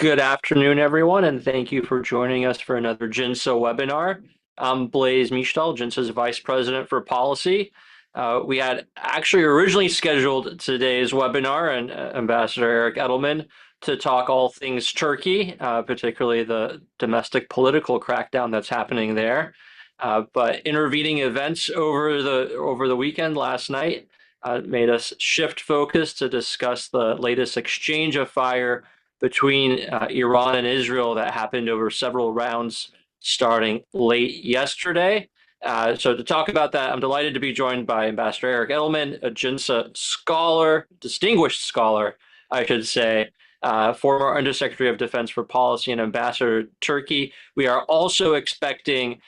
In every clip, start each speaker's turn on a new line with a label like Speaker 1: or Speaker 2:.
Speaker 1: Good afternoon, everyone, and thank you for joining us for another JINSA webinar. I'm Blaise Mishtal, JINSA's Vice President for Policy. We had actually originally scheduled today's webinar and Ambassador Eric Edelman to talk all things Turkey, particularly the domestic political crackdown that's happening there. But intervening events over the weekend last night made us shift focus to discuss the latest exchange of fire between Iran and Israel that happened over several rounds starting late yesterday. So to talk about that, I'm delighted to be joined by Ambassador Eric Edelman, a JINSA scholar, distinguished scholar, I should say, former Undersecretary of Defense for Policy and Ambassador to Turkey. We are also expecting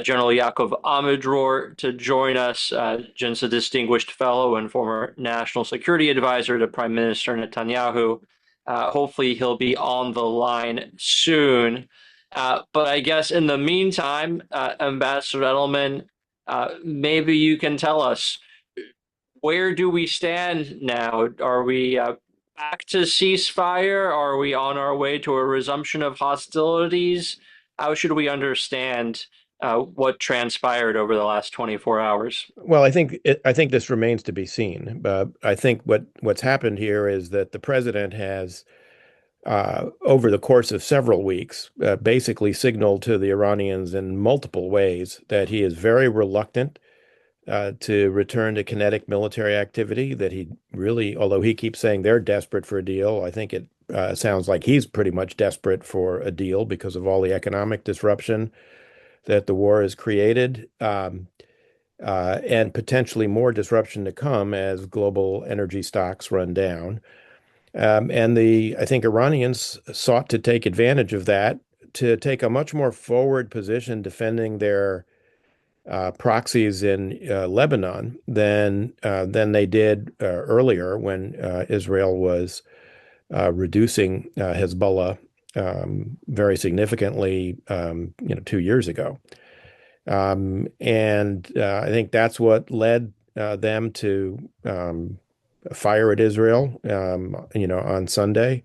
Speaker 1: General Yaakov Amidror to join us, JINSA distinguished fellow and former national security advisor to Prime Minister Netanyahu. Hopefully he'll be on the line soon. But I guess in the meantime, Ambassador Edelman, maybe you can tell us, where do we stand now? Are we back to ceasefire? Are we on our way to a resumption of hostilities? How should we understand what transpired over the last 24 hours?
Speaker 2: Well, I think this remains to be seen. But I think what's happened here is that the president has, over the course of several weeks, basically signaled to the Iranians in multiple ways that he is very reluctant to return to kinetic military activity. That he really, although he keeps saying they're desperate for a deal, I think it sounds like he's pretty much desperate for a deal because of all the economic disruption that the war has created. And potentially more disruption to come as global energy stocks run down. I think Iranians sought to take advantage of that to take a much more forward position defending their proxies in Lebanon than they did earlier when Israel was reducing Hezbollah very significantly, 2 years ago. And I think that's what led them to fire at Israel, on Sunday.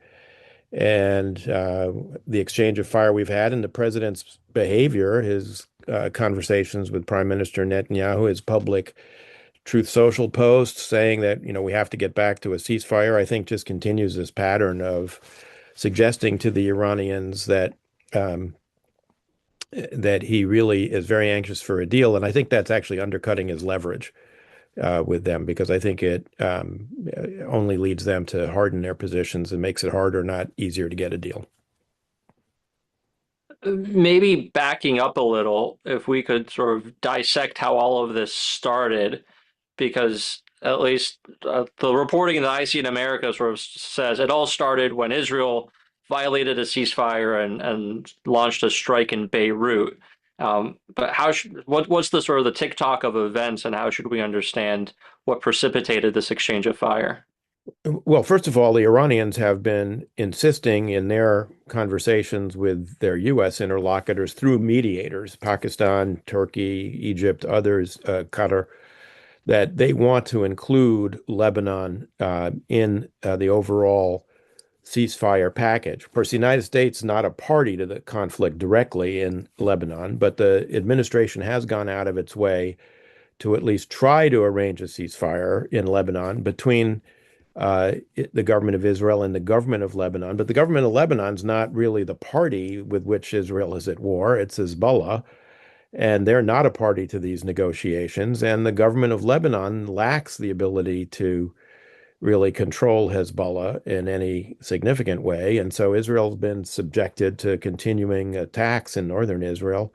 Speaker 2: And the exchange of fire we've had and the president's behavior, his conversations with Prime Minister Netanyahu, his public Truth Social posts saying that, we have to get back to a ceasefire, I think just continues this pattern of suggesting to the Iranians that he really is very anxious for a deal. And I think that's actually undercutting his leverage with them, because I think it only leads them to harden their positions and makes it harder, not easier, to get a deal.
Speaker 1: Maybe backing up a little, if we could sort of dissect how all of this started, because at least the reporting that I see in America sort of says it all started when Israel violated a ceasefire and launched a strike in Beirut. But what's the sort of the tick-tock of events, and how should we understand what precipitated this exchange of fire?
Speaker 2: Well, first of all, the Iranians have been insisting in their conversations with their U.S. interlocutors through mediators, Pakistan, Turkey, Egypt, others, Qatar, that they want to include Lebanon in the overall ceasefire package. Of course, the United States is not a party to the conflict directly in Lebanon, but the administration has gone out of its way to at least try to arrange a ceasefire in Lebanon between the government of Israel and the government of Lebanon. But the government of Lebanon is not really the party with which Israel is at war. It's Hezbollah, and they're not a party to these negotiations. And the government of Lebanon lacks the ability to really control Hezbollah in any significant way. And so Israel's been subjected to continuing attacks in northern Israel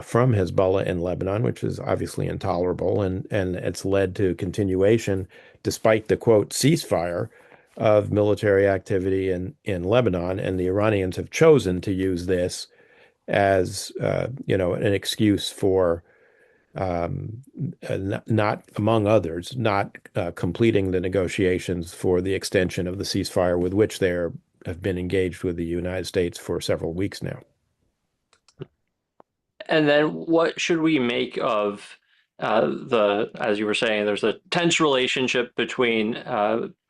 Speaker 2: from Hezbollah in Lebanon, which is obviously intolerable. And it's led to continuation, despite the quote ceasefire, of military activity in Lebanon. And the Iranians have chosen to use this as, an excuse for not, among others, not completing the negotiations for the extension of the ceasefire with which they have been engaged with the United States for several weeks now.
Speaker 1: And then what should we make of as you were saying, there's a tense relationship between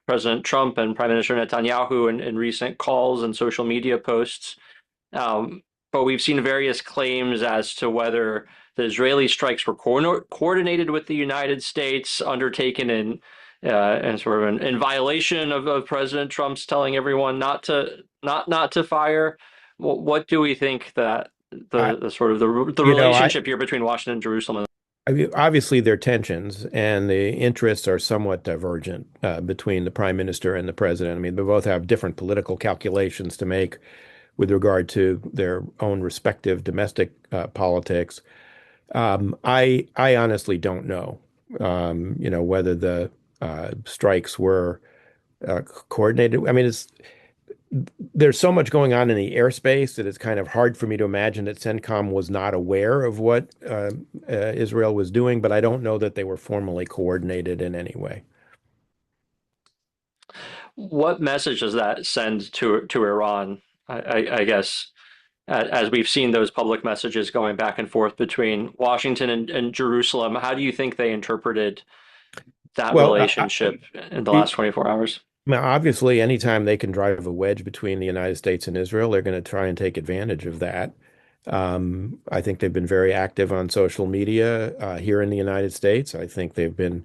Speaker 1: President Trump and Prime Minister Netanyahu in recent calls and social media posts. Um, but we've seen various claims as to whether the Israeli strikes were coordinated with the United States, undertaken in sort of in violation of President Trump's telling everyone not to fire. What do we think that
Speaker 2: I,
Speaker 1: the sort of the
Speaker 2: you know, I,
Speaker 1: relationship here between Washington and Jerusalem?
Speaker 2: I mean, obviously there are tensions, and the interests are somewhat divergent between the prime minister and the president. I mean, they both have different political calculations to make with regard to their own respective domestic politics. I honestly don't know, whether the strikes were coordinated. I mean, there's so much going on in the airspace that it's kind of hard for me to imagine that CENTCOM was not aware of what Israel was doing, but I don't know that they were formally coordinated in any way.
Speaker 1: What message does that send to Iran? I guess as we've seen those public messages going back and forth between Washington and Jerusalem, how do you think they interpreted that
Speaker 2: Well,
Speaker 1: relationship in the
Speaker 2: I,
Speaker 1: last 24 hours?
Speaker 2: Now, obviously, anytime they can drive a wedge between the United States and Israel, they're going to try and take advantage of that. I think they've been very active on social media here in the United States. I think they've been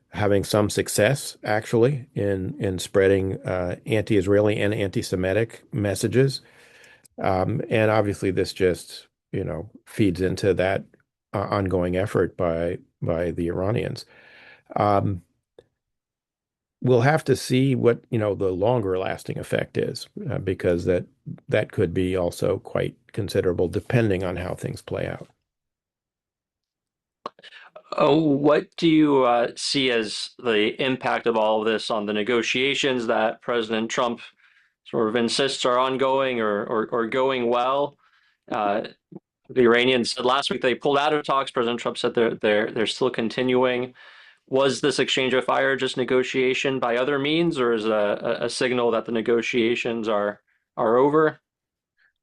Speaker 2: having some success actually in spreading anti-Israeli and anti-Semitic messages. And obviously, this just feeds into that ongoing effort by the Iranians. Um, we'll have to see what the longer lasting effect is because that could be also quite considerable depending on how things play out.
Speaker 1: What do you see as the impact of all of this on the negotiations that President Trump sort of insists are ongoing or going well? Uh, the Iranians said last week they pulled out of talks. President Trump said they're still continuing. Was this exchange of fire just negotiation by other means, or is it a signal that the negotiations are over?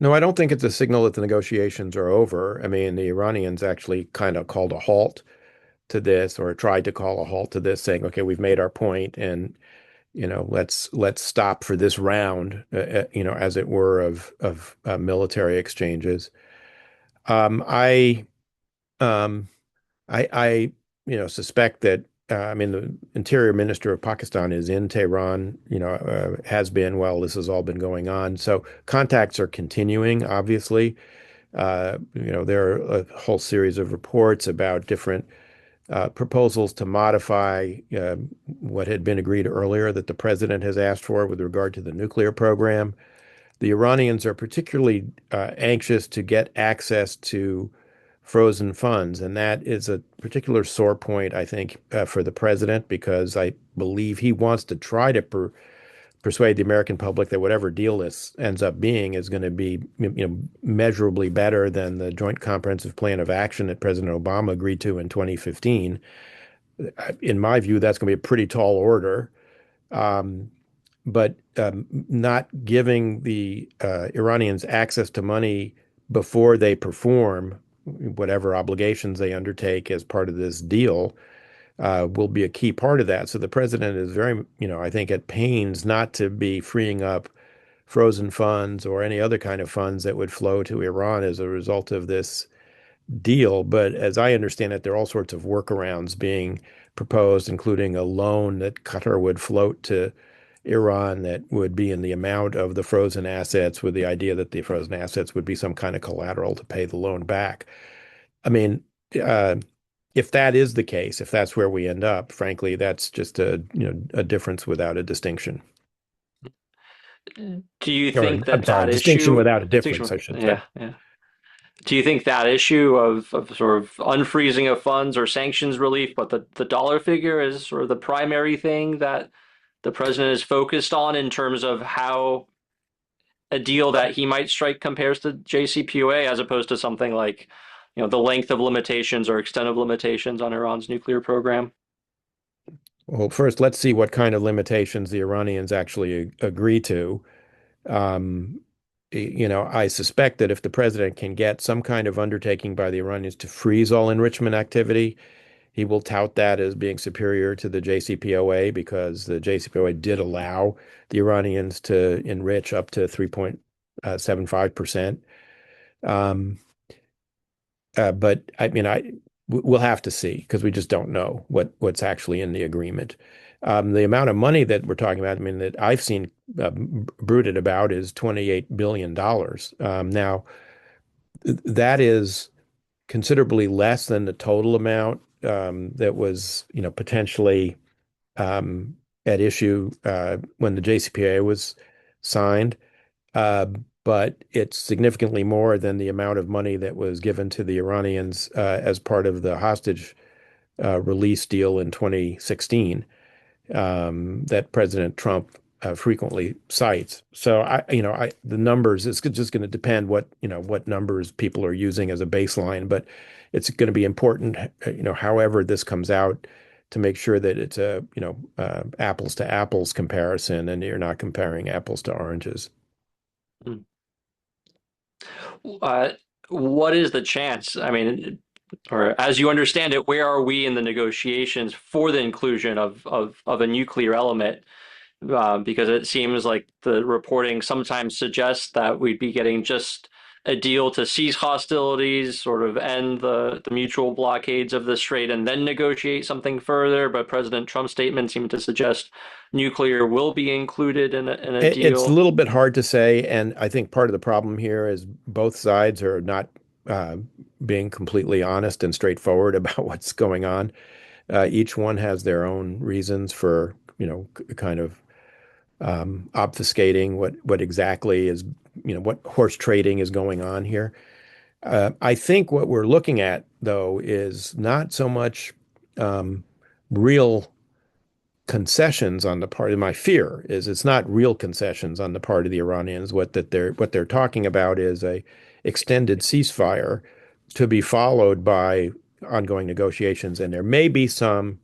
Speaker 2: No, I don't think it's a signal that the negotiations are over. I mean, the Iranians actually kind of called a halt to this or tried to call a halt to this, saying, "Okay, we've made our point, and let's stop for this round," as it were, of military exchanges. Um, I um, I suspect that I mean the Interior Minister of Pakistan is in Tehran, has been while this has all been going on. So contacts are continuing, obviously. There are a whole series of reports about different proposals to modify what had been agreed earlier that the president has asked for with regard to the nuclear program. The Iranians are particularly anxious to get access to frozen funds, and that is a particular sore point, I think, for the president, because I believe he wants to try to persuade the American public that whatever deal this ends up being is going to be, measurably better than the Joint Comprehensive Plan of Action that President Obama agreed to in 2015. In my view, that's going to be a pretty tall order. Um, but not giving the Iranians access to money before they perform whatever obligations they undertake as part of this deal will be a key part of that. So the president is very, I think, at pains not to be freeing up frozen funds or any other kind of funds that would flow to Iran as a result of this deal. But as I understand it, there are all sorts of workarounds being proposed, including a loan that Qatar would float to Iran that would be in the amount of the frozen assets, with the idea that the frozen assets would be some kind of collateral to pay the loan back. I mean, uh, if that is the case, if that's where we end up, frankly, that's just a difference without a distinction.
Speaker 1: Do you
Speaker 2: Or
Speaker 1: think
Speaker 2: I'm
Speaker 1: that
Speaker 2: sorry,
Speaker 1: that
Speaker 2: distinction
Speaker 1: issue,
Speaker 2: without a difference,
Speaker 1: distinction,
Speaker 2: I should say.
Speaker 1: yeah, yeah. Do you think that issue of sort of unfreezing of funds or sanctions relief, but the dollar figure is sort of the primary thing that the president is focused on in terms of how a deal that he might strike compares to JCPOA as opposed to something like, the length of limitations or extent of limitations on Iran's nuclear program?
Speaker 2: Well, first, let's see what kind of limitations the Iranians actually agree to. Um, I suspect that if the president can get some kind of undertaking by the Iranians to freeze all enrichment activity, He will tout that as being superior to the JCPOA because the JCPOA did allow the Iranians to enrich up to 3.75%. Um, but I mean, we'll have to see because we just don't know what's actually in the agreement. The amount of money that we're talking about, I mean, that I've seen bruited about is $28 billion. Now, that is considerably less than the total amount that was, potentially at issue when the JCPOA was signed. Uh, but it's significantly more than the amount of money that was given to the Iranians as part of the hostage release deal in 2016 that President Trump frequently cites. So the numbers, it's just going to depend what numbers people are using as a baseline, but it's going to be important, however this comes out to make sure that it's a, apples to apples comparison and you're not comparing apples to oranges.
Speaker 1: Hmm. Uh, what is the chance? I mean, or as you understand it, where are we in the negotiations for the inclusion of a nuclear element? Because it seems like the reporting sometimes suggests that we'd be getting just a deal to cease hostilities, sort of end the mutual blockades of the strait, and then negotiate something further. But President Trump's statement seemed to suggest nuclear will be included in a
Speaker 2: It's a
Speaker 1: deal.
Speaker 2: little bit hard to say, and I think part of the problem here is both sides are not uh, being completely honest and straightforward about what's going on. Each one has their own reasons for, kind of obfuscating what exactly is, what horse trading is going on here. I think what we're looking at, though, is not so much real concessions on the part of my fear is it's not real concessions on the part of the Iranians. What they're talking about is a extended ceasefire to be followed by ongoing negotiations, and there may be some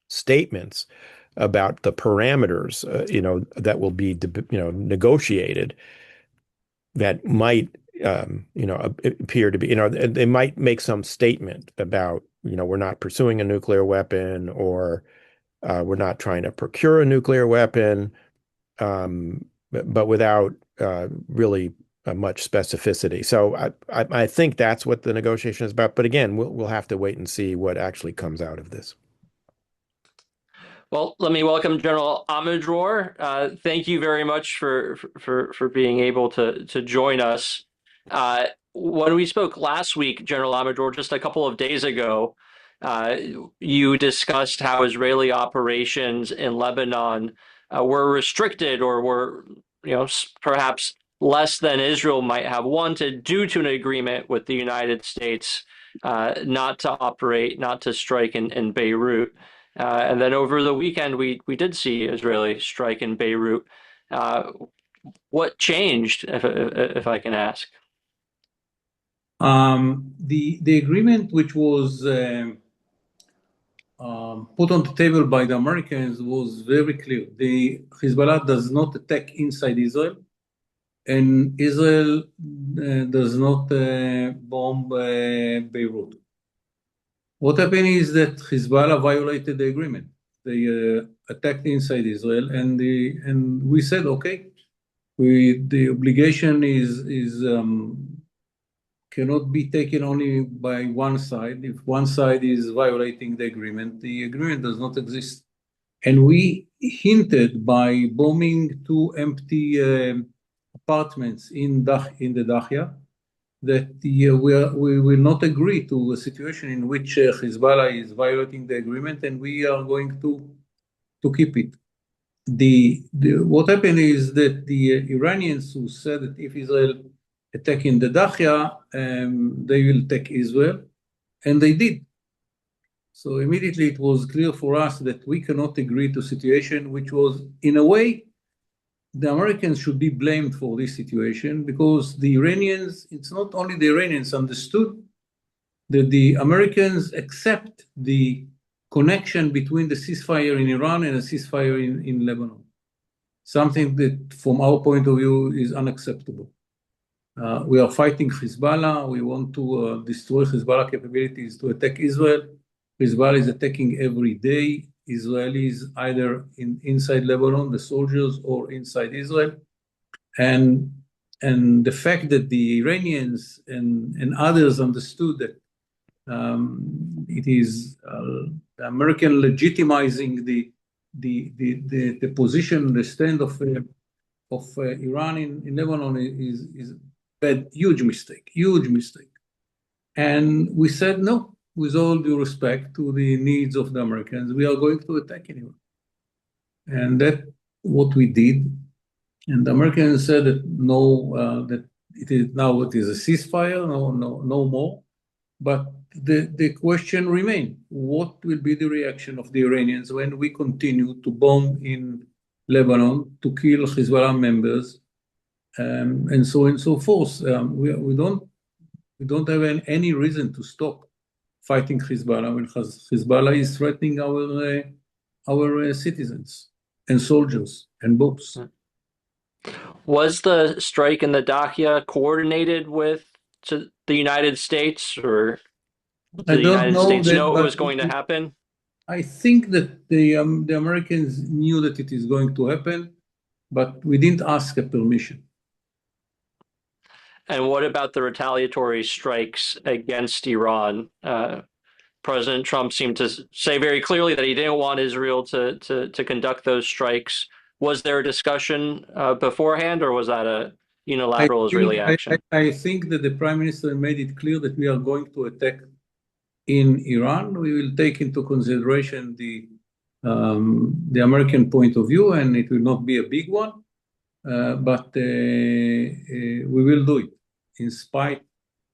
Speaker 2: statements about the parameters, that will be, negotiated that might, appear to be, they might make some statement about, we're not pursuing a nuclear weapon or we're not trying to procure a nuclear weapon, but without really much specificity. So I think that's what the negotiation is about. But again, we'll have to wait and see what actually comes out of this.
Speaker 1: Well, let me welcome General Amadror. Thank you very much for being able to join us. When we spoke last week, General Amadror, just a couple of days ago, uh, you discussed how Israeli operations in Lebanon were restricted or were, perhaps less than Israel might have wanted due to an agreement with the United States not to operate, not to strike in Beirut. And then over the weekend, we did see Israeli strike in Beirut. Uh, what changed, if I can ask?
Speaker 3: The agreement which was put on the table by the Americans was very clear. The Hezbollah does not attack inside Israel, and Israel does not bomb Beirut. What happened is that Hezbollah violated the agreement. They attacked inside Israel, and we said, okay, the obligation is cannot be taken only by one side. If one side is violating the agreement does not exist. And we hinted by bombing two empty apartments in the Dahiyeh that we will not agree to a situation in which Hezbollah is violating the agreement, and we are going to keep it. What happened is that the Iranians who said that if Israel attacking the Dahiyeh, they will attack Israel, and they did. So immediately it was clear for us that we cannot agree to a situation which was, in a way, the Americans should be blamed for this situation because the Iranians, it's not only the Iranians understood that the Americans accept the connection between the ceasefire in Iran and a ceasefire in Lebanon, something that from our point of view is unacceptable. We are fighting Hezbollah. We want to destroy Hezbollah capabilities to attack Israel. Hezbollah is attacking every day Israelis, either inside Lebanon, the soldiers, or inside Israel. And the fact that the Iranians and others understood that it is the American legitimizing the position, the stand of Iran in Lebanon is a huge mistake, huge mistake. And we said no, with all due respect to the needs of the Americans, we are going to attack Iran. And that's what we did. And the Americans said that no, that it is a ceasefire, no more. But the question remains: what will be the reaction of the Iranians when we continue to bomb in Lebanon, to kill Hezbollah members, and so on and so forth? We don't have any reason to stop fighting Hezbollah when Hezbollah is threatening our citizens and soldiers and boats.
Speaker 1: Was the strike in the Dahiyeh coordinated with the United States, or did
Speaker 3: I
Speaker 1: the
Speaker 3: don't
Speaker 1: United
Speaker 3: know
Speaker 1: States
Speaker 3: that,
Speaker 1: know it
Speaker 3: but
Speaker 1: was going to happen?
Speaker 3: I think that the Americans knew that it is going to happen, but we didn't ask a permission.
Speaker 1: And what about the retaliatory strikes against Iran? President Trump seemed to say very clearly that he didn't want Israel to conduct those strikes. Was there a discussion beforehand, or was that a unilateral Israeli action?
Speaker 3: I think that the Prime Minister made it clear that we are going to attack in Iran. We will take into consideration the American point of view, and it will not be a big one, but we will do it, in spite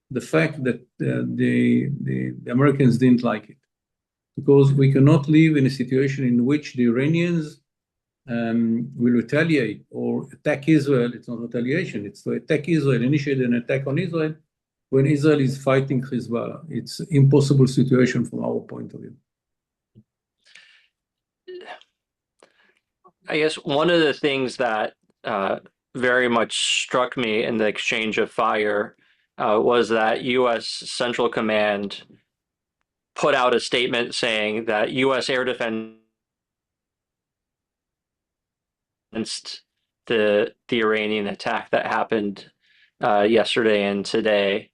Speaker 3: the fact that the Americans didn't like it, because we cannot live in a situation in which the Iranians will retaliate or attack Israel. It's not retaliation, it's to attack Israel, initiate an attack on Israel when Israel is fighting Hezbollah. It's an impossible situation from our point of view.
Speaker 1: I guess one of the things that very much struck me in the exchange of fire was that U.S. Central Command put out a statement saying that U.S. air defense against the Iranian attack that happened yesterday and today.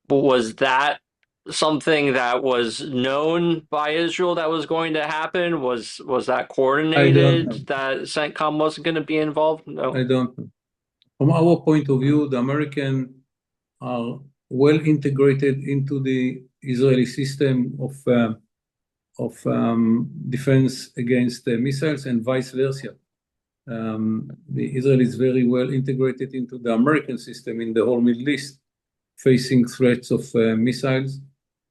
Speaker 1: Was that something that was known by Israel that was going to happen? Was that coordinated, that CENTCOM wasn't going to be involved? No.
Speaker 3: I don't know. From our point of view, the Americans are well integrated into the Israeli system of defense against missiles, and vice versa. Israel is very well integrated into the American system in the whole Middle East, facing threats of missiles,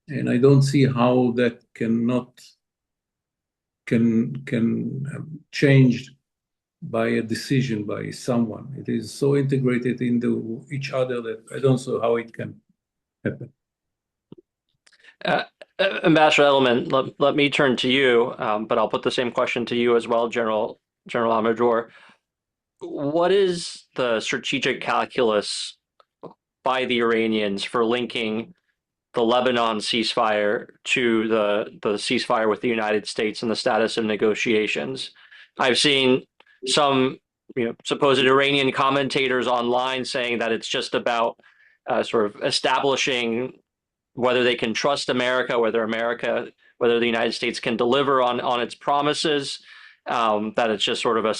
Speaker 3: and I don't see how that can change by a decision by someone. It is so integrated into each other that I don't see how it can happen.
Speaker 1: Ambassador Edelman, let me turn to you, but I'll put the same question to you as well, General Amador. What is the strategic calculus by the Iranians for linking the Lebanon ceasefire to the ceasefire with the United States and the status of negotiations? I've seen some supposed Iranian commentators online saying that it's just about sort of establishing whether they can trust America, whether the United States can deliver on its promises, that it's just sort of a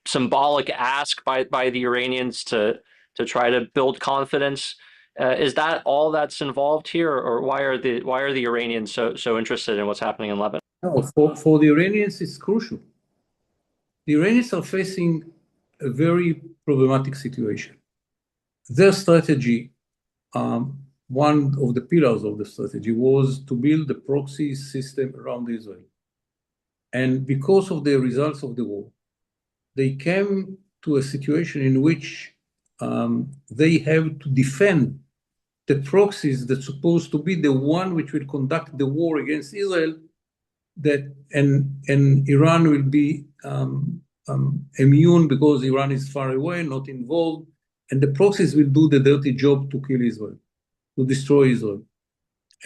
Speaker 1: symbolic ask by the Iranians to try to build confidence. Is that all that's involved here, or why are the Iranians so interested in what's happening in Lebanon?
Speaker 3: No, for the Iranians, it's crucial. The Iranians are facing a very problematic situation. Their strategy, one of the pillars of the strategy, was to build a proxy system around Israel. And because of the results of the war, they came to a situation in which they have to defend the proxies that's supposed to be the one which will conduct the war against Israel, and Iran will be immune because Iran is far away, not involved, and the proxies will do the dirty job to kill Israel, to destroy Israel.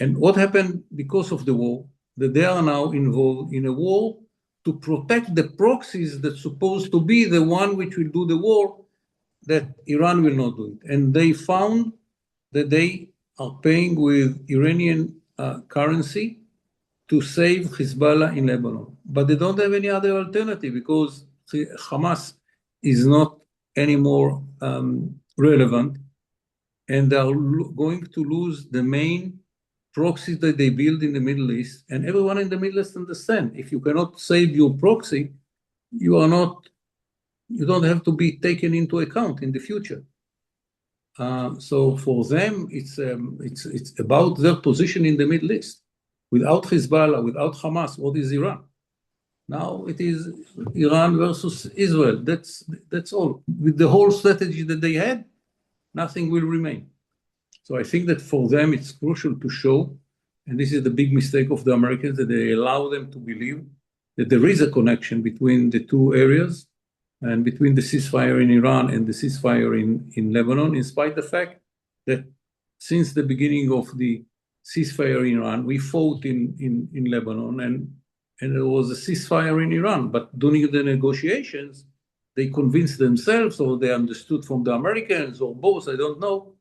Speaker 3: And what happened because of the war, that they are now involved in a war to protect the proxies that's supposed to be the one which will do the war, that Iran will not do it. And they found that they are paying with Iranian currency to save Hezbollah in Lebanon. But they don't have any other alternative because Hamas is not anymore relevant, and they are going to lose the main proxies that they build in the Middle East. And everyone in the Middle East understands if you cannot save your proxy, you don't have to be taken into account in the future. So for them, it's about their position in the Middle East. Without Hezbollah, without Hamas, what is Iran? Now it is Iran versus Israel. That's all. With the whole strategy that they had, nothing will remain. So I think that for them, it's crucial to show, and this is the big mistake of the Americans, that they allow them to believe that there is a connection between the two areas and between the ceasefire in Iran and the ceasefire in Lebanon, in spite of the fact that since the beginning of the ceasefire in Iran, we fought in Lebanon, and there was a ceasefire in Iran. But during the negotiations, they convinced themselves, or they understood from the Americans, or both, I don't know,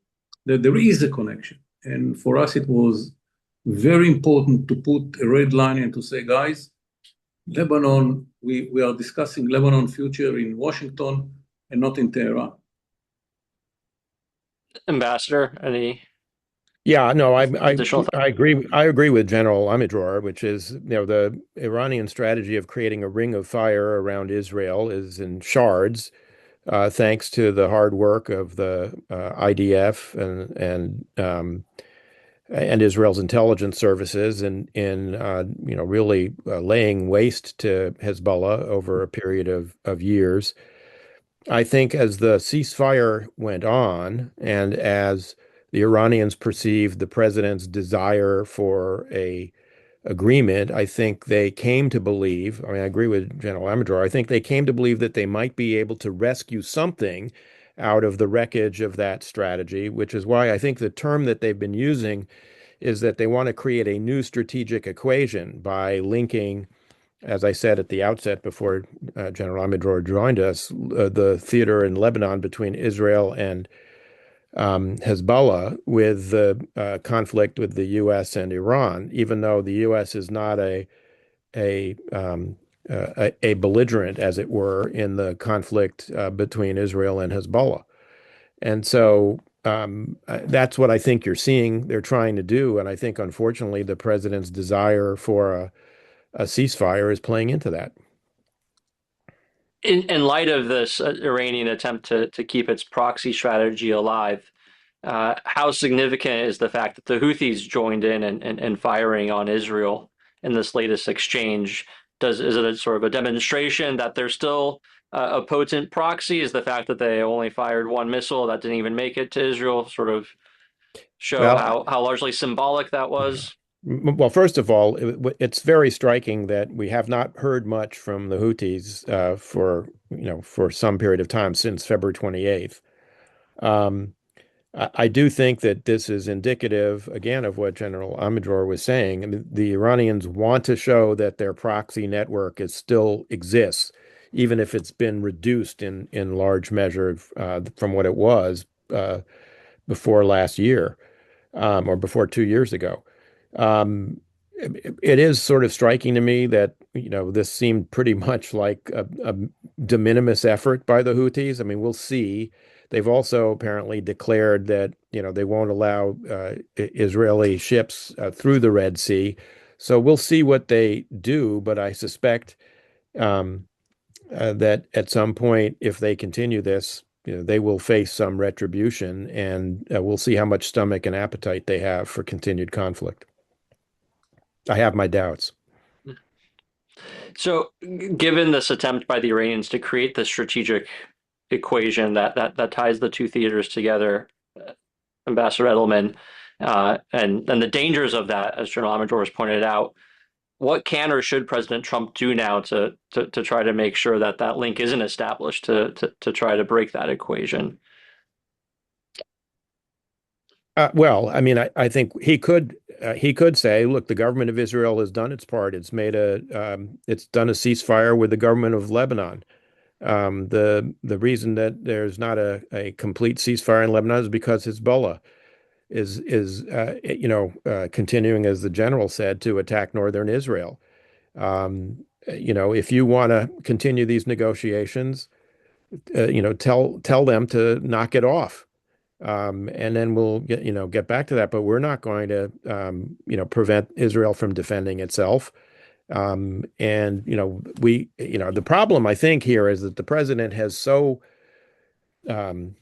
Speaker 3: that there is a connection. And for us, it was very important to put a red line and to say, guys, Lebanon, we are discussing Lebanon future in Washington and not in Tehran.
Speaker 1: Ambassador, any
Speaker 2: Yeah, no,
Speaker 1: additional thoughts?
Speaker 2: I agree. I agree with General Amidror, which is, the Iranian strategy of creating a ring of fire around Israel is in shards, thanks to the hard work of the IDF and Israel's intelligence services in really laying waste to Hezbollah over a period of years. I think as the ceasefire went on and as the Iranians perceived the president's desire for a agreement, I think they came to believe, I mean, I agree with General Amador, I think they came to believe that they might be able to rescue something out of the wreckage of that strategy, which is why I think the term that they've been using is that they want to create a new strategic equation by linking, as I said at the outset before General Amidror joined us, the theater in Lebanon between Israel and Hezbollah with the conflict with the U.S. and Iran, even though the U.S. is not a, a belligerent, as it were, in the conflict between Israel and Hezbollah. And so that's what I think you're seeing they're trying to do. And I think, unfortunately, the president's desire for a ceasefire is playing into that.
Speaker 1: In light of this Iranian attempt to keep its proxy strategy alive, how significant is the fact that the Houthis joined in and firing on Israel in this latest exchange? Is it a sort of a demonstration that they're still a potent proxy? Is the fact that they only fired one missile that didn't even make it to Israel sort of show
Speaker 2: Well,
Speaker 1: how largely symbolic that
Speaker 2: yeah.
Speaker 1: was?
Speaker 2: Well, first of all, it's very striking that we have not heard much from the Houthis for some period of time since February 28th. Um, I do think that this is indicative, again, of what General Amador was saying. I mean, the Iranians want to show that their proxy network still exists, even if it's been reduced in large measure from what it was before last year, or before 2 years ago. Um, it is sort of striking to me that, this seemed pretty much like a de minimis effort by the Houthis. I mean, we'll see. They've also apparently declared that, they won't allow Israeli ships through the Red Sea. So we'll see what they do, but I suspect that at some point, if they continue this, they will face some retribution, and we'll see how much stomach and appetite they have for continued conflict. I have my doubts.
Speaker 1: So, given this attempt by the Iranians to create the strategic equation that ties the two theaters together, Ambassador Edelman, and the dangers of that, as General Amador has pointed out, what can or should President Trump do now to try to make sure that that link isn't established to try to break that equation?
Speaker 2: Well, I mean, I think he could he could say, look, the government of Israel has done its part. It's done a ceasefire with the government of Lebanon. The reason that there's not a complete ceasefire in Lebanon is because Hezbollah is continuing, as the general said, to attack northern Israel. If you want to continue these negotiations, tell them to knock it off. And then we'll get back to that. But we're not going to, prevent Israel from defending itself. The problem I think here is that the president has so, um,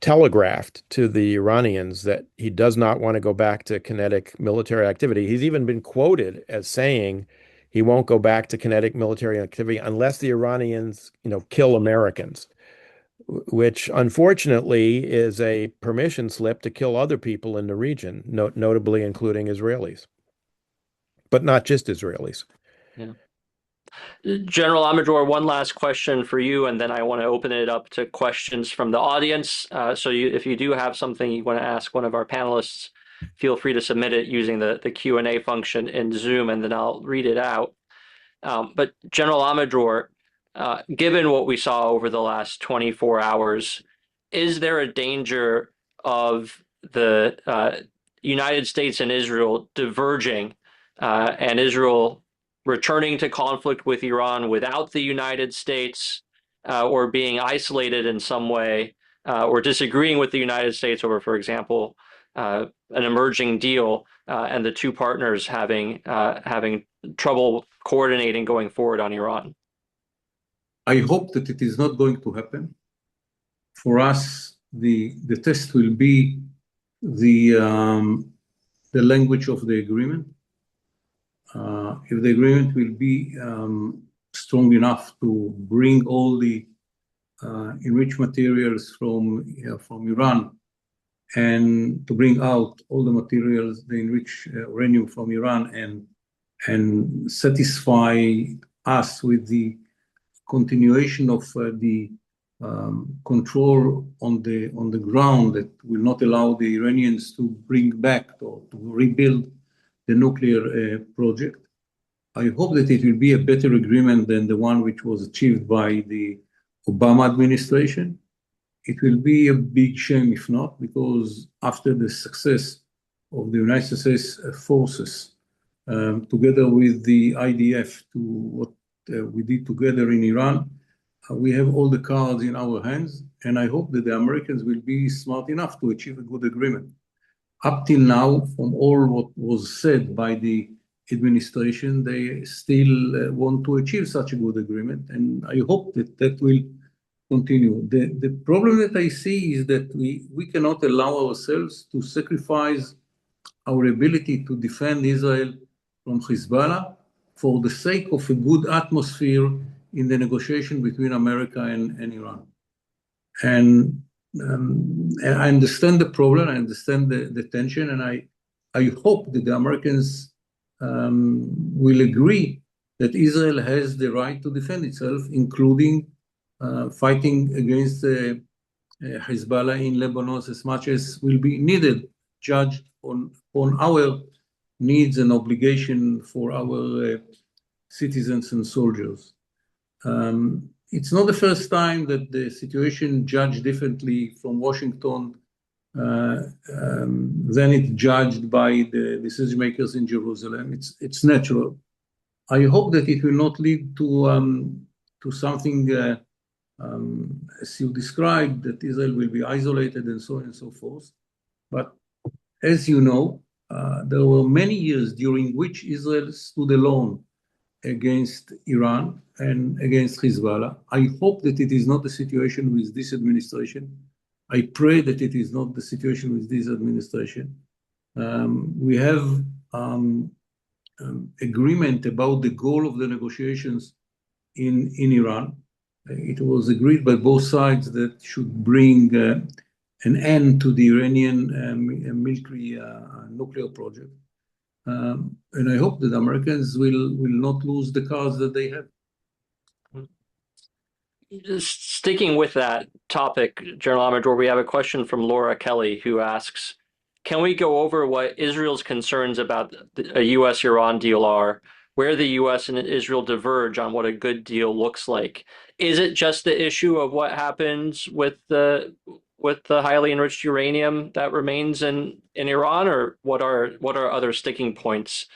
Speaker 2: telegraphed to the Iranians that he does not want to go back to kinetic military activity. He's even been quoted as saying he won't go back to kinetic military activity unless the Iranians, kill Americans, which unfortunately is a permission slip to kill other people in the region, notably including Israelis, but not just Israelis.
Speaker 1: Yeah. General Amador, one last question for you, and then I want to open it up to questions from the audience. If you do have something you want to ask one of our panelists, feel free to submit it using the Q&A function in Zoom, and then I'll read it out. But General Amador, given what we saw over the last 24 hours, is there a danger of the United States and Israel diverging and Israel returning to conflict with Iran without the United States or being isolated in some way or disagreeing with the United States over, for example, an emerging deal and the two partners having trouble coordinating going forward on Iran?
Speaker 3: I hope that it is not going to happen. For us, the test will be the language of the agreement. If the agreement will be strong enough to bring all the enriched materials from Iran and to bring out all the materials, the enriched uranium from Iran, and satisfy us with the continuation of the control on the ground that will not allow the Iranians to bring back or to rebuild the nuclear project. I hope that it will be a better agreement than the one which was achieved by the Obama administration. It will be a big shame if not, because after the success of the United States forces, together with the IDF, to what we did together in Iran, we have all the cards in our hands, and I hope that the Americans will be smart enough to achieve a good agreement. Up till now, from all what was said by the administration, they still want to achieve such a good agreement, and I hope that that will continue. The problem that I see is that we cannot allow ourselves to sacrifice our ability to defend Israel from Hezbollah for the sake of a good atmosphere in the negotiation between America and Iran. And I understand the problem, I understand the tension, and I hope that the Americans will agree that Israel has the right to defend itself, including fighting against Hezbollah in Lebanon as much as will be needed, judged on our needs and obligation for our citizens and soldiers. It's not the first time that the situation judged differently from Washington than it's judged by the decision makers in Jerusalem. It's natural. I hope that it will not lead to something as you described, that Israel will be isolated and so on and so forth. But as you know, there were many years during which Israel stood alone against Iran and against Hezbollah. I hope that it is not the situation with this administration. I pray that it is not the situation with this administration. We have agreement about the goal of the negotiations in Iran. It was agreed by both sides that should bring an end to the Iranian military nuclear project. And I hope that the Americans will not lose the cards that they have.
Speaker 1: Sticking with that topic, General Amador, we have a question from Laura Kelly who asks, can we go over what Israel's concerns about a U.S.-Iran deal are, where the U.S. and Israel diverge on what a good deal looks like? Is it just the issue of what happens with the highly enriched uranium that remains in Iran, or what are other sticking points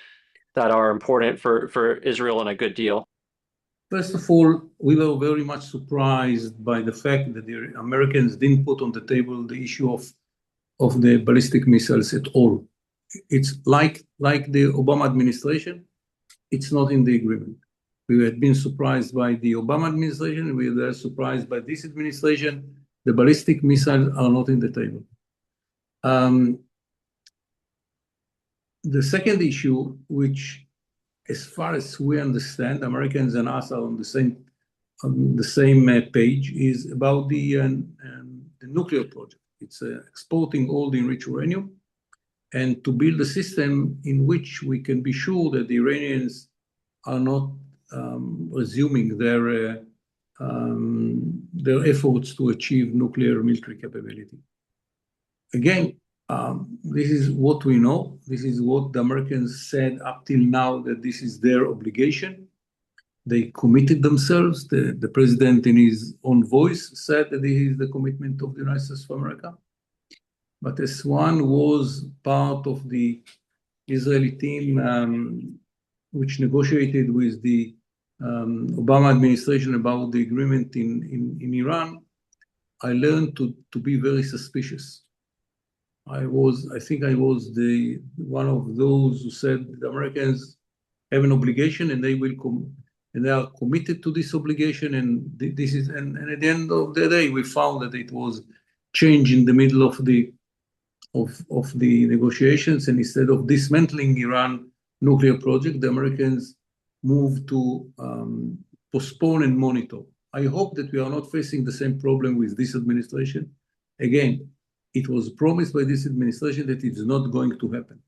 Speaker 1: that are important for Israel and a good deal?
Speaker 3: First of all, we were very much surprised by the fact that the Americans didn't put on the table the issue of the ballistic missiles at all. It's like the Obama administration, it's not in the agreement. We had been surprised by the Obama administration. We were surprised by this administration. The ballistic missiles are not in the table. The second issue, which, as far as we understand, Americans and us are on the same page, is about the nuclear project. It's exporting all the enriched uranium and to build a system in which we can be sure that the Iranians are not resuming their efforts to achieve nuclear military capability. Again, this is what we know. This is what the Americans said up till now, that this is their obligation. They committed themselves. The president, in his own voice, said that this is the commitment of the United States of America. But as one was part of the Israeli team which negotiated with the Obama administration about the agreement in Iran, I learned to be very suspicious. I think I was one of those who said the Americans have an obligation and they will and they are committed to this obligation. And this is and at the end of the day, we found that it was change in the middle of the negotiations, and instead of dismantling Iran nuclear project, the Americans moved to postpone and monitor. I hope that we are not facing the same problem with this administration. Again, it was promised by this administration that it's not going to happen.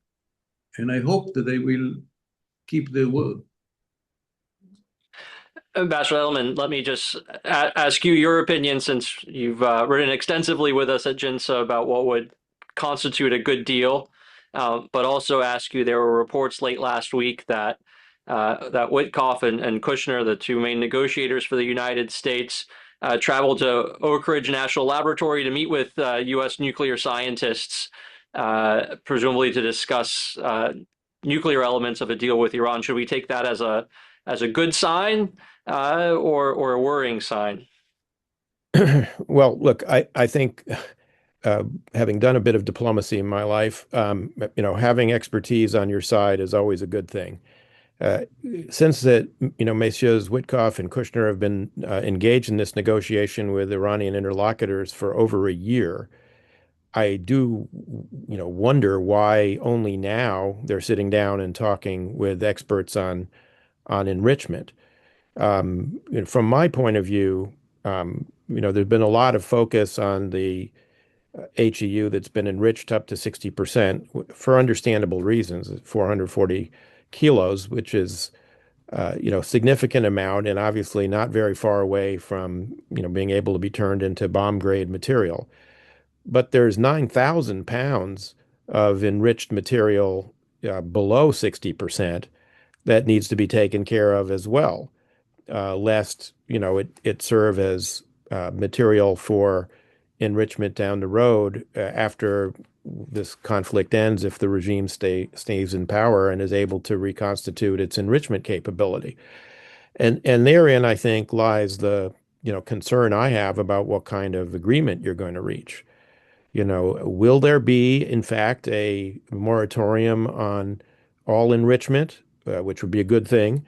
Speaker 3: And I hope that they will keep their word.
Speaker 1: Ambassador Edelman, let me just ask you your opinion, since you've written extensively with us at JINSA about what would constitute a good deal, but also ask you, there were reports late last week that Witkoff and Kushner, the two main negotiators for the United States, traveled to Oak Ridge National Laboratory to meet with U.S. nuclear scientists, presumably to discuss nuclear elements of a deal with Iran. Should we take that as a good sign or a worrying sign?
Speaker 2: Well, look, I think having done a bit of diplomacy in my life, having expertise on your side is always a good thing. Since that, Messieurs Witkoff and Kushner have been engaged in this negotiation with Iranian interlocutors for over a year, I do, wonder why only now they're sitting down and talking with experts on enrichment. From my point of view, there's been a lot of focus on the HEU that's been enriched up to 60% for understandable reasons, 440 kilos, which is significant amount and obviously not very far away from, being able to be turned into bomb grade material. But there's 9,000 pounds of enriched material below 60% that needs to be taken care of as well, lest, it serve as material for enrichment down the road after this conflict ends, if the regime stays in power and is able to reconstitute its enrichment capability. And therein, I think, lies the concern I have about what kind of agreement you're going to reach. Will there be, in fact, a moratorium on all enrichment, which would be a good thing,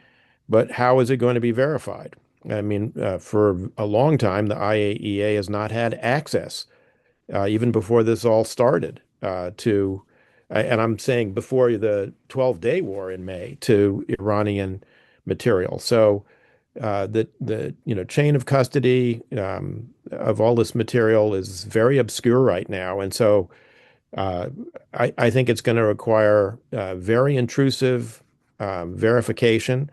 Speaker 2: but how is it going to be verified? I mean, for a long time, the IAEA has not had access, even before this all started, and I'm saying before the 12-day war in May, to Iranian material. So the chain of custody of all this material is very obscure right now, and so I think it's going to require very intrusive verification,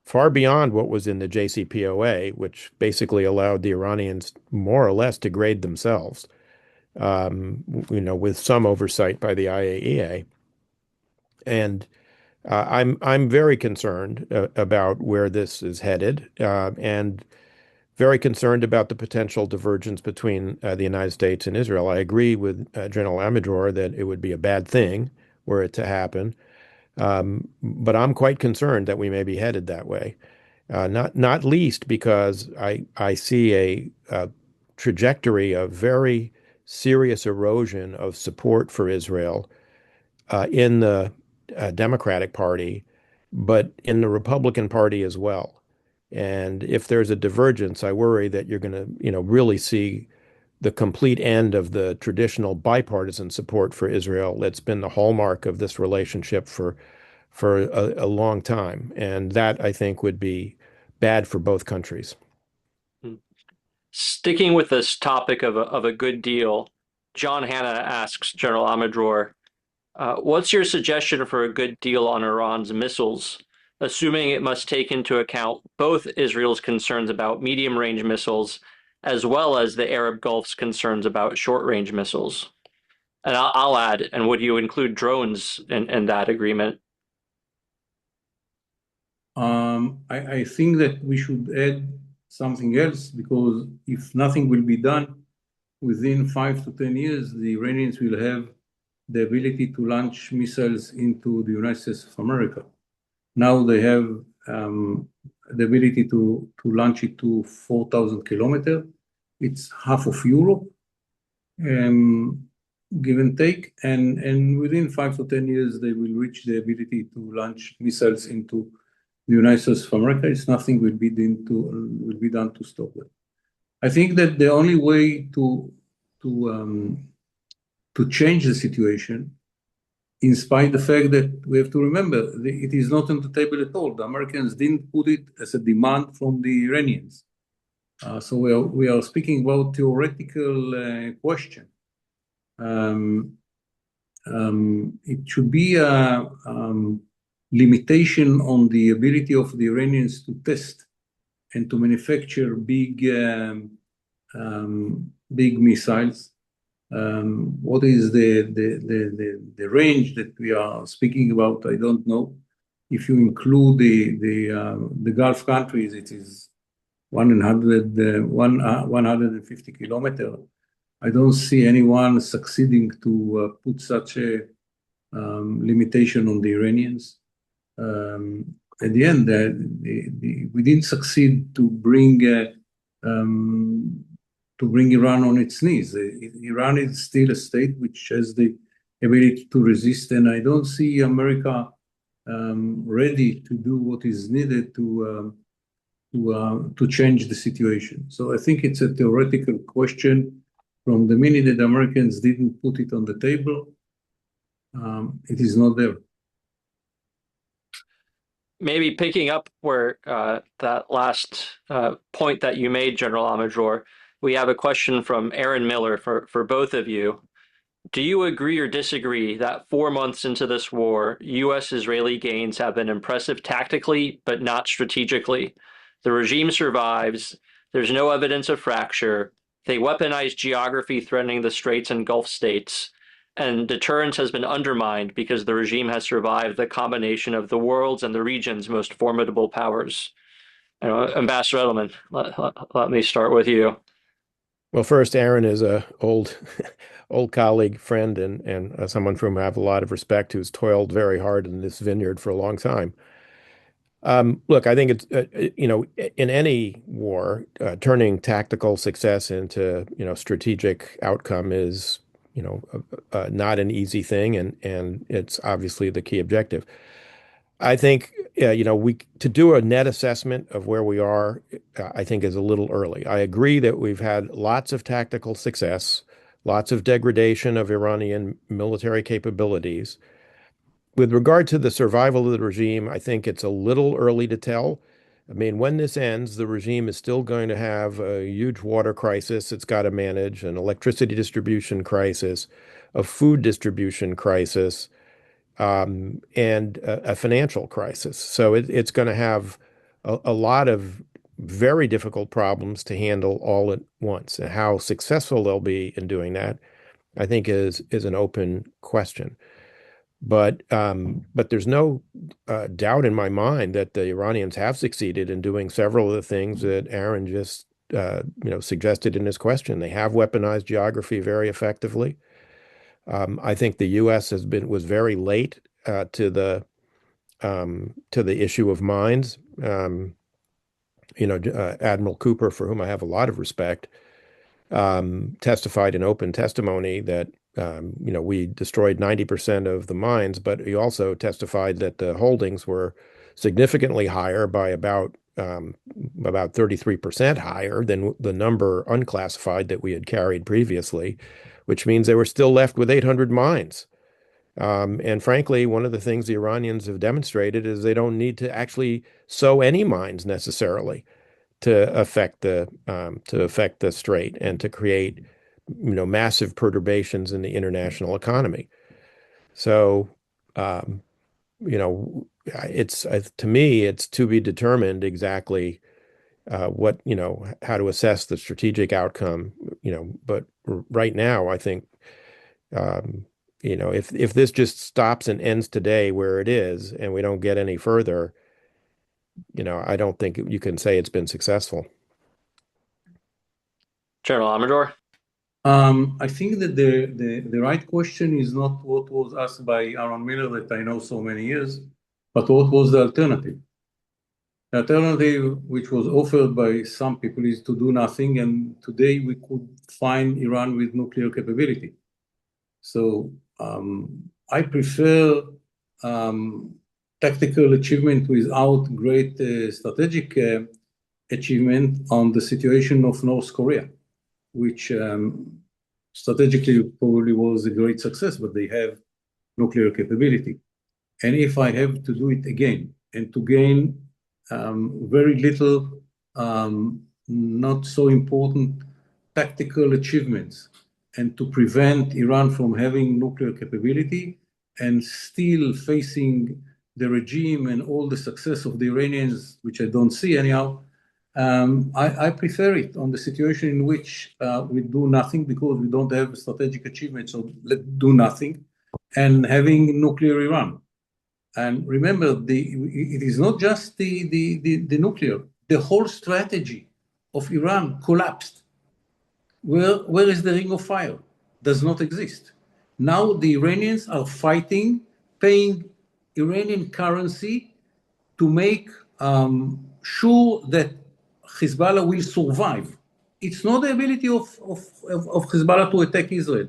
Speaker 2: far beyond what was in the JCPOA, which basically allowed the Iranians more or less to grade themselves. with some oversight by the IAEA. And I'm very concerned about where this is headed, and very concerned about the potential divergence between the United States and Israel. I agree with General Amador that it would be a bad thing were it to happen, but I'm quite concerned that we may be headed that way. Not least because I see a trajectory of very serious erosion of support for Israel in the Democratic Party, but in the Republican Party as well. And if there's a divergence, I worry that you're going to, really see the complete end of the traditional bipartisan support for Israel that's been the hallmark of this relationship for a long time. And that, I think, would be bad for both countries.
Speaker 1: Sticking with this topic of a good deal, John Hanna asks General Amador, what's your suggestion for a good deal on Iran's missiles, assuming it must take into account both Israel's concerns about medium-range missiles as well as the Arab Gulf's concerns about short-range missiles? And I'll add, and would you include drones in that agreement?
Speaker 3: I think that we should add something else because if nothing will be done within 5 to 10 years, the Iranians will have the ability to launch missiles into the United States of America. Now they have the ability to launch it to 4,000 kilometers. It's half of Europe, give and take. And within 5 to 10 years, they will reach the ability to launch missiles into the United States of America. It's nothing will be done to stop them. I think that the only way to change the situation, in spite of the fact that we have to remember it is not on the table at all. The Americans didn't put it as a demand from the Iranians. So we are speaking about theoretical question. It should be a limitation on the ability of the Iranians to test and to manufacture big missiles. What is the range that we are speaking about? I don't know. If you include the Gulf countries, it is 150 kilometers. I don't see anyone succeeding to put such a limitation on the Iranians. At the end, we didn't succeed to bring Iran on its knees. Iran is still a state which has the ability to resist, and I don't see America ready to do what is needed to change the situation. So I think it's a theoretical question. From the minute that the Americans didn't put it on the table, it is not there.
Speaker 1: Maybe picking up where that last point that you made, General Amador, we have a question from Aaron Miller for both of you. Do you agree or disagree that 4 months into this war, U.S.-Israeli gains have been impressive tactically, but not strategically? The regime survives. There's no evidence of fracture. They weaponize geography threatening the Straits and Gulf states. And deterrence has been undermined because the regime has survived the combination of the world's and the region's most formidable powers. Ambassador Edelman, let me start with you.
Speaker 2: Well, first, Aaron is a old old colleague, friend, and someone from whom I have a lot of respect, who's toiled very hard in this vineyard for a long time. Look, I think it's in any war, turning tactical success into strategic outcome is not an easy thing, and it's obviously the key objective. I think we to do a net assessment of where we are, I think is a little early. I agree that we've had lots of tactical success, lots of degradation of Iranian military capabilities. With regard to the survival of the regime, I think it's a little early to tell. I mean, when this ends, the regime is still going to have a huge water crisis it's got to manage, an electricity distribution crisis, a food distribution crisis, and a financial crisis. So it's going to have a lot of very difficult problems to handle all at once. And how successful they'll be in doing that I think is an open question. But there's no doubt in my mind that the Iranians have succeeded in doing several of the things that Aaron just suggested in his question. They have weaponized geography very effectively. I think the U.S. was very late to the issue of mines. Admiral Cooper, for whom I have a lot of respect, testified in open testimony that we destroyed 90% of the mines, but he also testified that the holdings were significantly higher by about 33% higher than the number unclassified that we had carried previously, which means they were still left with 800 mines. And frankly, one of the things the Iranians have demonstrated is they don't need to actually sow any mines necessarily to affect the strait and to create massive perturbations in the international economy. So it's to me it's to be determined exactly how to assess the strategic outcome. But right now I think if this just stops and ends today where it is and we don't get any further, I don't think you can say it's been successful.
Speaker 1: General Amador?
Speaker 3: I think that the right question is not what was asked by Aaron Miller that I know so many years, but what was the alternative? The alternative, which was offered by some people, is to do nothing, and today we could find Iran with nuclear capability. So I prefer tactical achievement without great strategic achievement on the situation of North Korea, which strategically probably was a great success, but they have nuclear capability. And if I have to do it again and to gain very little, not so important tactical achievements, and to prevent Iran from having nuclear capability and still facing the regime and all the success of the Iranians, which I don't see anyhow, I prefer it on the situation in which we do nothing because we don't have strategic achievements, so let's do nothing, and having nuclear Iran. And remember, it is not just the nuclear. The whole strategy of Iran collapsed. Where is the ring of fire? Does not exist. Now the Iranians are fighting, paying Iranian currency to make sure that Hezbollah will survive. It's not the ability of Hezbollah to attack Israel.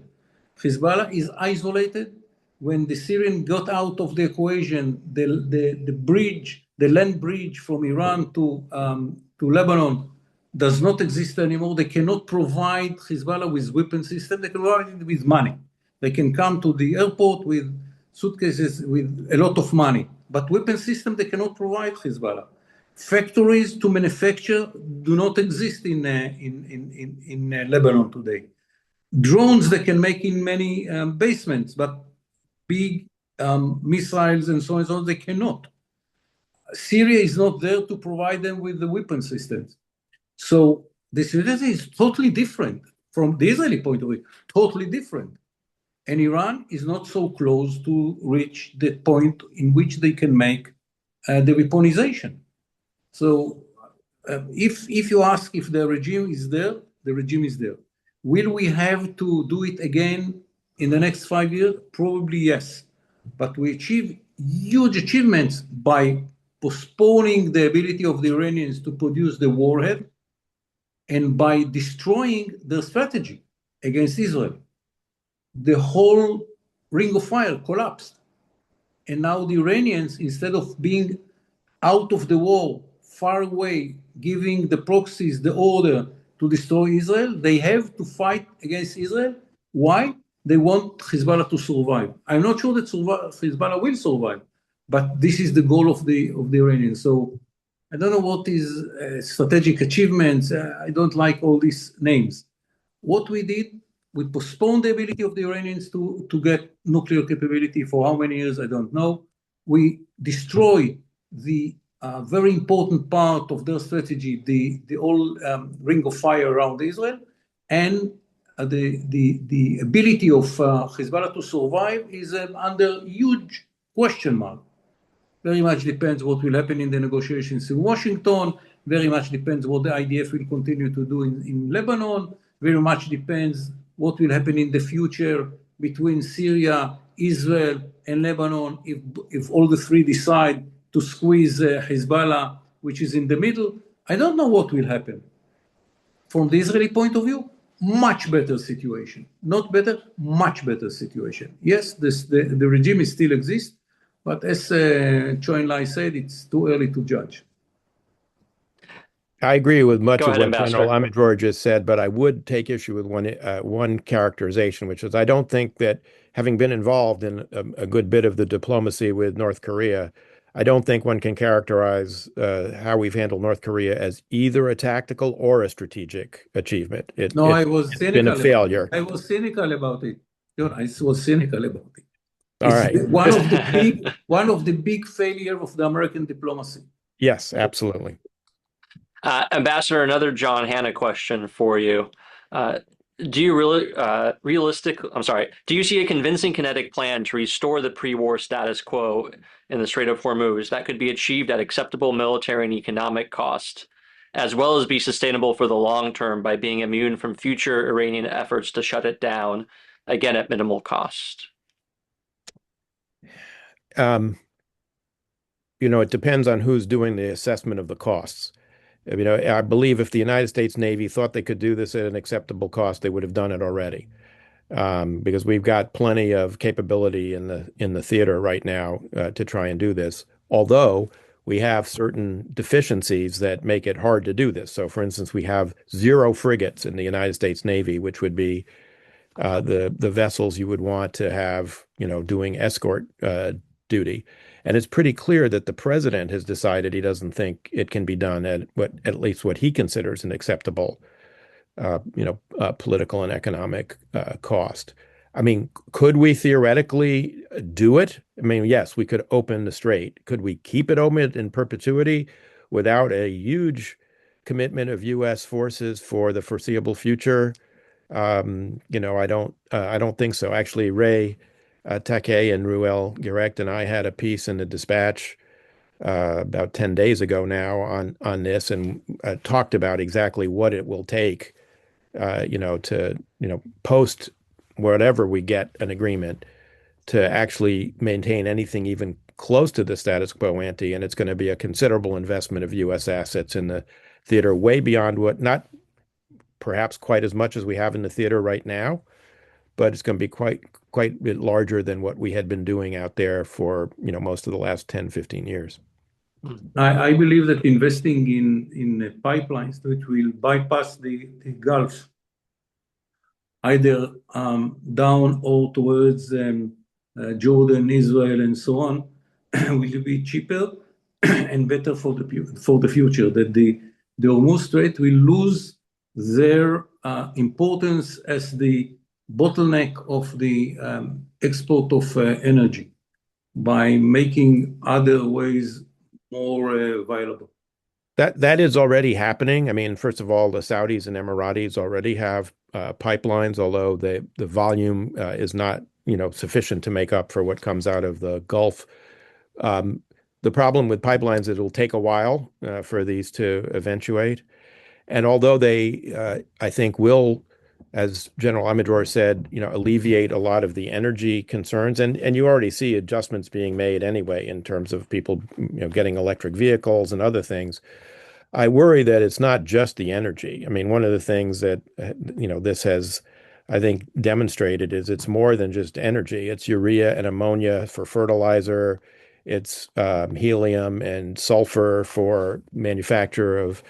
Speaker 3: Hezbollah is isolated. When the Syrians got out of the equation, the bridge, the land bridge from Iran to Lebanon does not exist anymore. They cannot provide Hezbollah with weapon system. They can provide it with money. They can come to the airport with suitcases with a lot of money. But weapon system, they cannot provide Hezbollah. Factories to manufacture do not exist in Lebanon today. Drones they can make in many basements, but big missiles and so on and so on, they cannot. Syria is not there to provide them with the weapon systems. So the situation is totally different from the Israeli point of view, totally different. And Iran is not so close to reach the point in which they can make the weaponization. So if you ask if the regime is there, the regime is there. Will we have to do it again in the next 5 years? Probably yes. But we achieve huge achievements by postponing the ability of the Iranians to produce the warhead and by destroying their strategy against Israel. The whole ring of fire collapsed. And now the Iranians, instead of being out of the war, far away, giving the proxies the order to destroy Israel, they have to fight against Israel. Why? They want Hezbollah to survive. I'm not sure that Hezbollah will survive, but this is the goal of the Iranians. So I don't know what is strategic achievements. I don't like all these names. What we did, we postponed the ability of the Iranians to get nuclear capability for how many years, I don't know. We destroy the very important part of their strategy, the whole ring of fire around Israel, and the ability of Hezbollah to survive is under huge question mark. Very much depends what will happen in the negotiations in Washington. Very much depends what the IDF will continue to do in Lebanon. Very much depends what will happen in the future between Syria, Israel, and Lebanon if all the three decide to squeeze Hezbollah, which is in the middle. I don't know what will happen. From the Israeli point of view, much better situation. Not better, much better situation. Yes, the regime is still exists, but as Cho and Lai said, it's too early to judge.
Speaker 2: I agree with much
Speaker 1: Go
Speaker 2: of
Speaker 1: ahead,
Speaker 2: what General
Speaker 1: Ambassador.
Speaker 2: Amador just said, but I would take issue with one characterization, which is I don't think that having been involved in a good bit of the diplomacy with North Korea, I don't think one can characterize how we've handled North Korea as either a tactical or a strategic achievement.
Speaker 3: No, I was
Speaker 2: It's been a
Speaker 3: cynical about it.
Speaker 2: failure.
Speaker 3: I was cynical about it. I was cynical about it.
Speaker 2: All
Speaker 3: It's
Speaker 2: right.
Speaker 3: one of the big failure of the American diplomacy.
Speaker 2: Yes, absolutely.
Speaker 1: Ambassador, another John Hanna question for you. Uh, do you really I'm sorry, do you see a convincing kinetic plan to restore the pre-war status quo in the Strait of Hormuz that could be achieved at acceptable military and economic cost, as well as be sustainable for the long term by being immune from future Iranian efforts to shut it down, again at minimal cost?
Speaker 2: Um, it depends on who's doing the assessment of the costs. I believe if the United States Navy thought they could do this at an acceptable cost, they would have done it already. Because we've got plenty of capability in the theater right now to try and do this. Although we have certain deficiencies that make it hard to do this. So, for instance, we have 0 frigates in the United States Navy, which would be the vessels you would want to have, doing escort duty. And it's pretty clear that the president has decided he doesn't think it can be done at least what he considers an acceptable, political and economic cost. I mean, could we theoretically do it? I mean, yes, we could open the strait. Could we keep it open in perpetuity without a huge commitment of U.S. forces for the foreseeable future? I don't think so. Actually, Ray Takei and Ruel Gerecht and I had a piece in the Dispatch about 10 days ago now on this and talked about exactly what it will take, to, post whatever we get an agreement to actually maintain anything even close to the status quo ante. And it's going to be a considerable investment of U.S. assets in the theater, way beyond not perhaps quite as much as we have in the theater right now, but it's going to be quite a bit larger than what we had been doing out there for, most of the last 10, 15 years.
Speaker 3: I believe that investing in pipelines which will bypass the Gulf, either down or towards Jordan, Israel, and so on, will be cheaper and better for the future. That the Hormuz Strait will lose their importance as the bottleneck of the export of energy by making other ways more viable.
Speaker 2: That is already happening. I mean, first of all, the Saudis and Emiratis already have pipelines, although the volume is not, sufficient to make up for what comes out of the Gulf. The problem with pipelines is it'll take a while for these to eventuate. And although they, I think, will, as General Amador said, alleviate a lot of the energy concerns, and you already see adjustments being made anyway in terms of people, getting electric vehicles and other things. I worry that it's not just the energy. I mean, one of the things that, this has, I think, demonstrated is it's more than just energy. It's urea and ammonia for fertilizer. It's helium and sulfur for manufacture of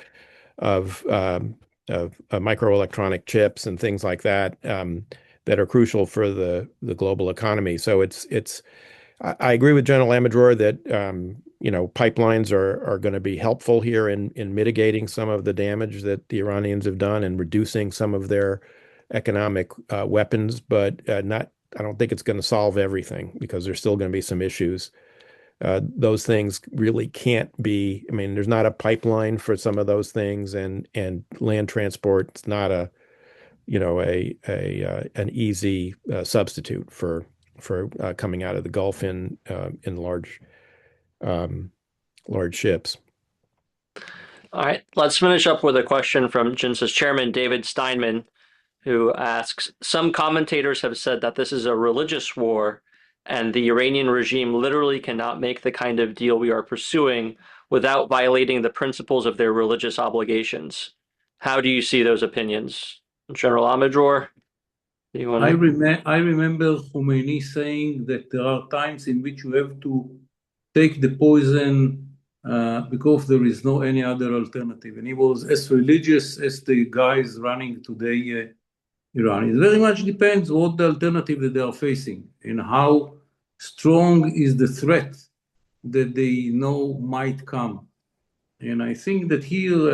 Speaker 2: microelectronic chips and things like that, that are crucial for the global economy. So I agree with General Amador that pipelines are going to be helpful here in mitigating some of the damage that the Iranians have done and reducing some of their economic weapons, but not. I don't think it's going to solve everything because there's still going to be some issues. Those things really can't be. I mean, there's not a pipeline for some of those things, and land transport is not an easy substitute for coming out of the Gulf in large ships.
Speaker 1: All right, let's finish up with a question from JINSA's chairman, David Steinman, who asks, some commentators have said that this is a religious war and the Iranian regime literally cannot make the kind of deal we are pursuing without violating the principles of their religious obligations. How do you see those opinions? General Amadror, do you want to?
Speaker 3: I remember Khomeini saying that there are times in which you have to take the poison because there is no any other alternative. And he was as religious as the guys running today Iran. It very much depends what the alternative that they are facing and how strong is the threat that they know might come. And I think that here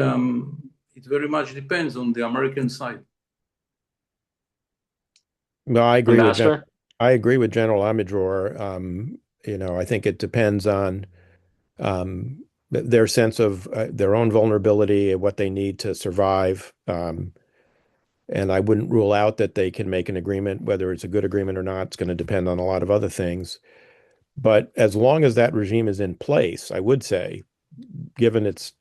Speaker 3: it very much depends on the American side.
Speaker 2: No,
Speaker 1: Ambassador?
Speaker 2: I agree with General Amadror. I think it depends on their sense of their own vulnerability and what they need to survive. And I wouldn't rule out that they can make an agreement. Whether it's a good agreement or not, it's going to depend on a lot of other things. But as long as that regime is in place, I would say, given its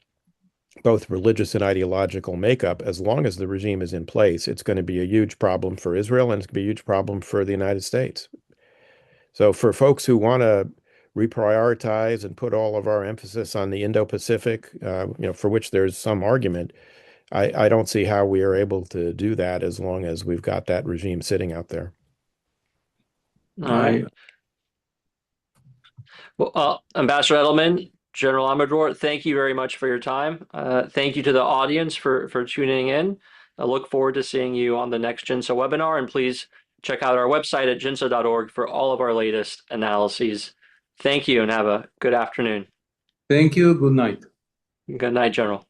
Speaker 2: both religious and ideological makeup, as long as the regime is in place, it's going to be a huge problem for Israel and it's going to be a huge problem for the United States. So for folks who want to reprioritize and put all of our emphasis on the Indo-Pacific, for which there's some argument, I don't see how we are able to do that as long as we've got that regime sitting out there.
Speaker 1: All right. Well, Ambassador Edelman, General Amador, thank you very much for your time. Thank you to the audience for tuning in. I look forward to seeing you on the next JINSA webinar, and please check out our website at jinsa.org for all of our latest analyses. Thank you and have a good afternoon.
Speaker 3: Thank you. Good night.
Speaker 1: Good night, General.